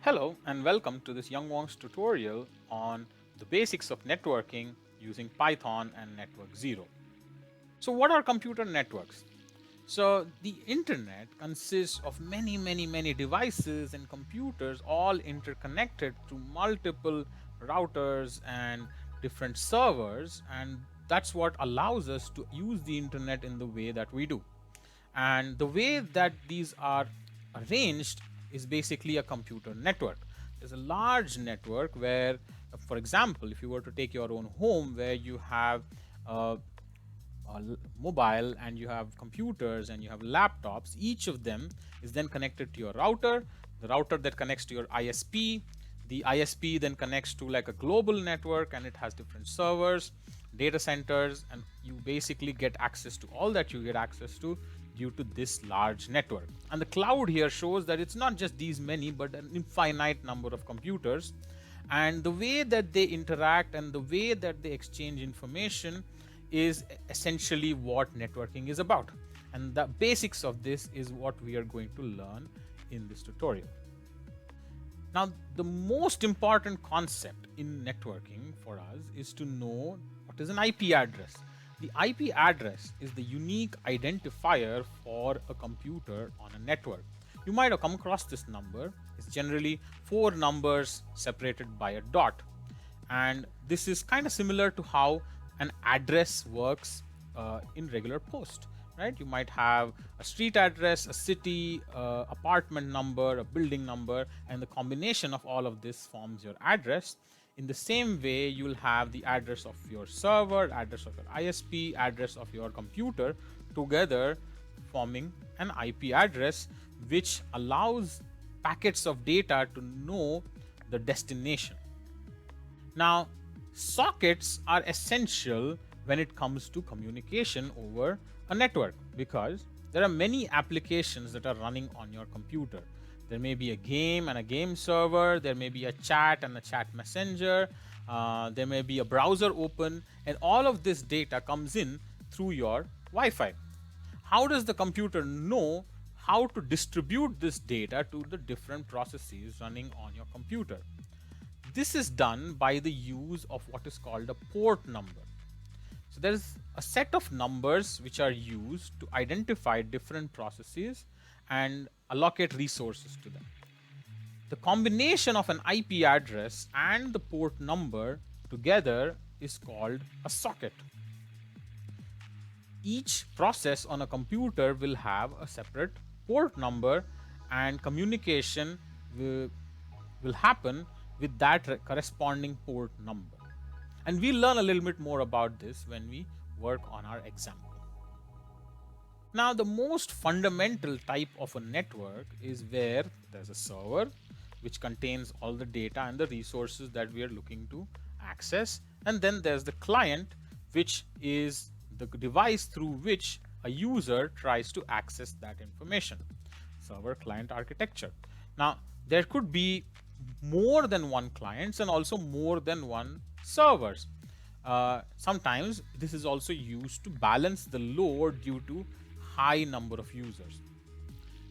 Hello and welcome to this Young Wong's tutorial on the basics of networking using Python and NetworkZero. So what are computer networks? So the internet consists of many devices and computers all interconnected through multiple routers and different servers, and that's what allows us to use the internet in the way that we do. And the way that these are arranged is basically a computer network. There's a large network where, for example, if you were to take your own home where you have mobile and you have computers and you have laptops, each of them is then connected to your router, the router that connects to your ISP, the ISP then connects to like a global network and it has different servers, data centers, and you basically get access to all that you get access to due to this large network. And the cloud here shows that it's not just these many but an infinite number of computers, and the way that they interact and the way that they exchange information is essentially what networking is about. And the basics of this is what we are going to learn in this tutorial. Now, the most important concept in networking for us is to know what is an IP address. The IP address is the unique identifier for a computer on a network. You might have come across this number. It's generally 4 numbers separated by a dot. And this is kind of similar to how an address works in regular post, right? You might have a street address, a city, apartment number, a building number, and the combination of all of this forms your address. In the same way, you'll have the address of your server, address of your ISP, address of your computer together forming an IP address, which allows packets of data to know the destination. Now, sockets are essential when it comes to communication over a network because there are many applications that are running on your computer. There may be a game and a game server, there may be a chat and a chat messenger, there may be a browser open, and all of this data comes in through your Wi-Fi. How does the computer know how to distribute this data to the different processes running on your computer? This is done by the use of what is called a port number. So there is a set of numbers which are used to identify different processes and allocate resources to them. The combination of an IP address and the port number together is called a socket. Each process on a computer will have a separate port number, and communication will happen with that corresponding port number. And we'll learn a little bit more about this when we work on our example. Now, the most fundamental type of a network is where there's a server which contains all the data and the resources that we are looking to access. And then there's the client, which is the device through which a user tries to access that information. Server-client architecture. Now, there could be more than one clients and also more than one servers. Sometimes this is also used to balance the load due to high number of users.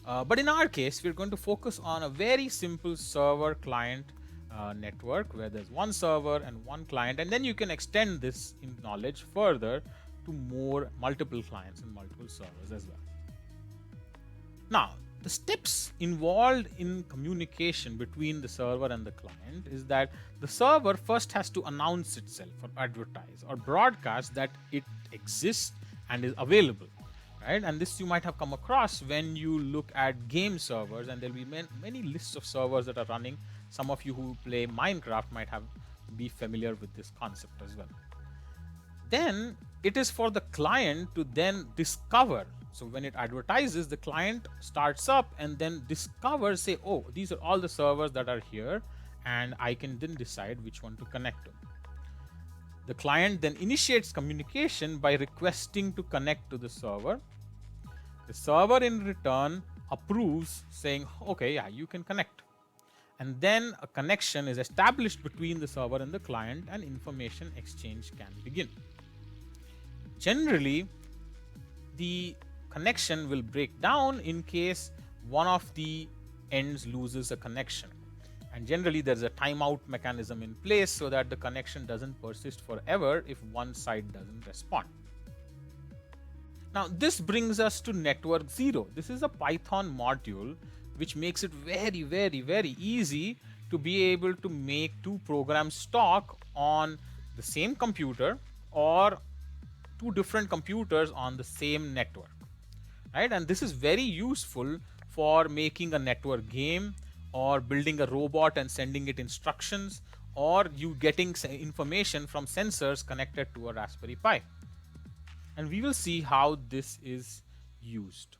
But in our case, we're going to focus on a very simple server client network where there's one server and one client, and then you can extend this in knowledge further to more multiple clients and multiple servers as well. Now, the steps involved in communication between the server and the client is that the server first has to announce itself or advertise or broadcast that it exists and is available, right? And this you might have come across when you look at game servers, and there'll be many lists of servers that are running. Some of you who play Minecraft might be familiar with this concept as well. Then it is for the client to then discover. So when it advertises, the client starts up and then discovers, say, oh, these are all the servers that are here, and I can then decide which one to connect to. The client then initiates communication by requesting to connect to the server. The server in return approves, saying, okay, yeah, you can connect. And then a connection is established between the server and the client, and information exchange can begin. Generally, the connection will break down in case one of the ends loses a connection. And generally, there's a timeout mechanism in place so that the connection doesn't persist forever if one side doesn't respond. Now, this brings us to NetworkZero. This is a Python module which makes it very easy to be able to make two programs talk on the same computer or two different computers on the same network, right? And this is very useful for making a network game, or building a robot and sending it instructions, or you getting information from sensors connected to a Raspberry Pi. And we will see how this is used.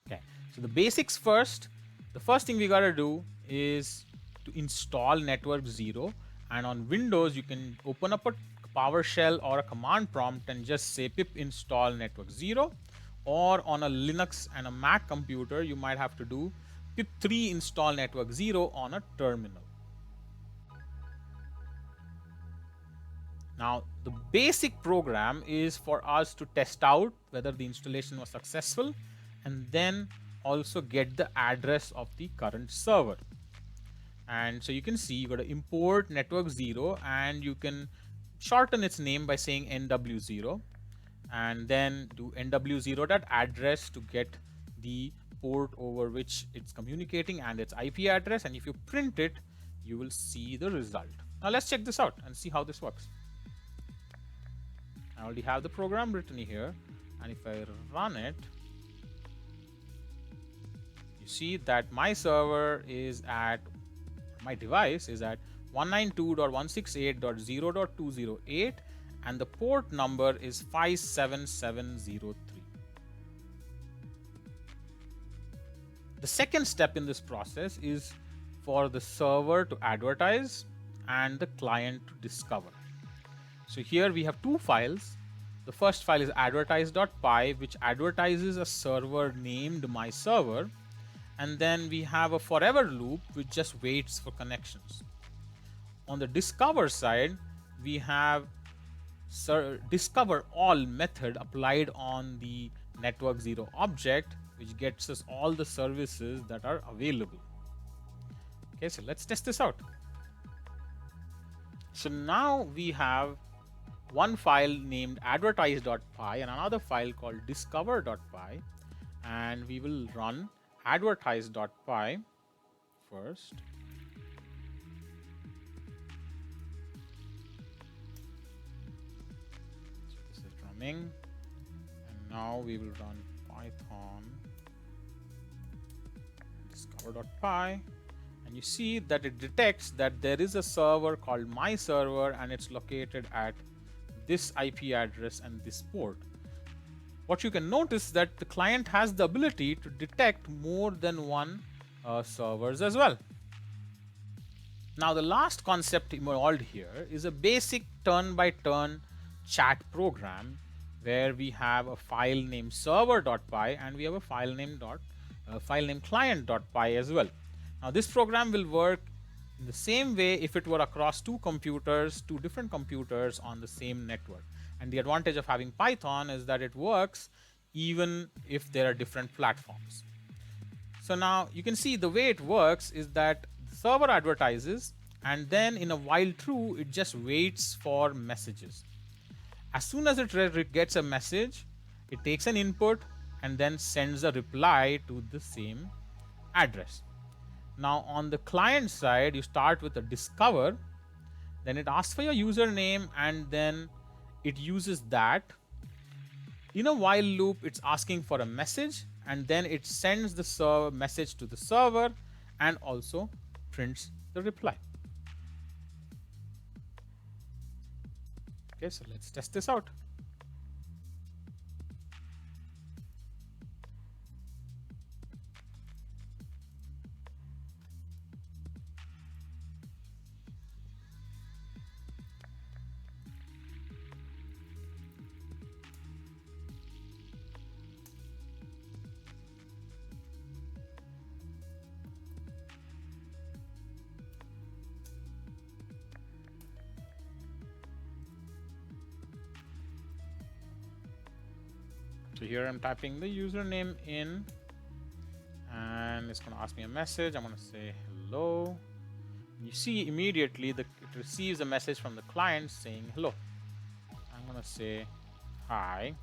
Okay, so the basics first. The first thing we gotta do is to install NetworkZero, and on Windows you can open up a PowerShell or a command prompt and just say pip install NetworkZero, or on a Linux and a Mac computer you might have to do pip3 install NetworkZero on a terminal. Now, the basic program is for us to test out whether the installation was successful, and then also get the address of the current server. And so you can see you got to import NetworkZero, and you can shorten its name by saying NW0, and then do NW0.address to get the port over which it's communicating and its IP address. And if you print it, you will see the result. Now let's check this out and see how this works. I already have the program written here, and if I run it, you see that my server is at, my device is at 192.168.0.208, and the port number is 57703. The second step in this process is for the server to advertise and the client to discover. So here we have two files. The first file is advertise.py, which advertises a server named my server, and then we have a forever loop which just waits for connections. On the discover side, we have discover all method applied on the NetworkZero object, which gets us all the services that are available. Okay, so let's test this out. So now we have one file named advertise.py and another file called discover.py, and we will run advertise.py first. So this is running, and now we will run python discover.py, and you see that it detects that there is a server called my server, and it's located at this IP address and this port. What you can notice that the client has the ability to detect more than one servers as well. Now, the last concept involved here is a basic turn-by-turn chat program where we have a file named server.py and we have a file named client.py as well. Now, this program will work in the same way if it were across two different computers on the same network. And the advantage of having Python is that it works even if there are different platforms. So now you can see the way it works is that the server advertises, and then in a while true, it just waits for messages. As soon as it gets a message, it takes an input and then sends a reply to the same address. Now on the client side, you start with a discover, then it asks for your username, and then it uses that. In a while loop, it's asking for a message, and then it sends the message to the server and also prints the reply. Okay, so let's test this out. So here I'm typing the username in, and it's going to ask me a message. I'm going to say hello, You see immediately it receives a message from the client saying hello. I'm gonna say hi,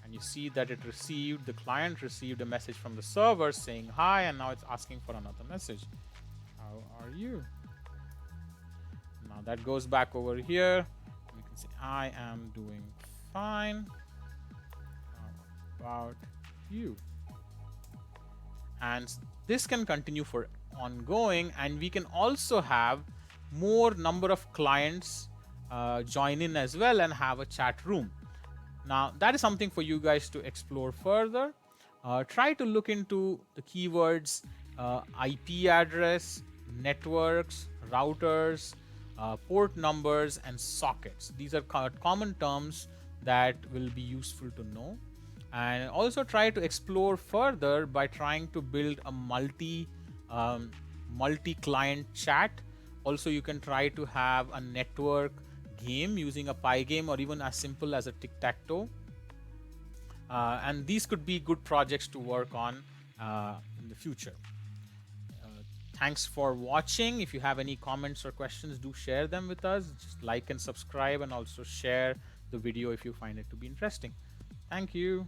and you see that the client received a message from the server saying hi, and now it's asking for another message. How are you? Now that goes back over here. We can say I am doing fine. How about you? And this can continue for ongoing, and we can also have more number of clients join in as well and have a chat room. Now that is something for you guys to explore further. Try to look into the keywords IP address, networks, routers, port numbers, and sockets. These are common terms that will be useful to know. And also try to explore further by trying to build a multi-client chat. Also, you can try to have a network game using a Pygame, or even as simple as a tic-tac-toe. And these could be good projects to work on in the future. Thanks for watching. If you have any comments or questions, do share them with us. Just like and subscribe, and also share the video if you find it to be interesting. Thank you.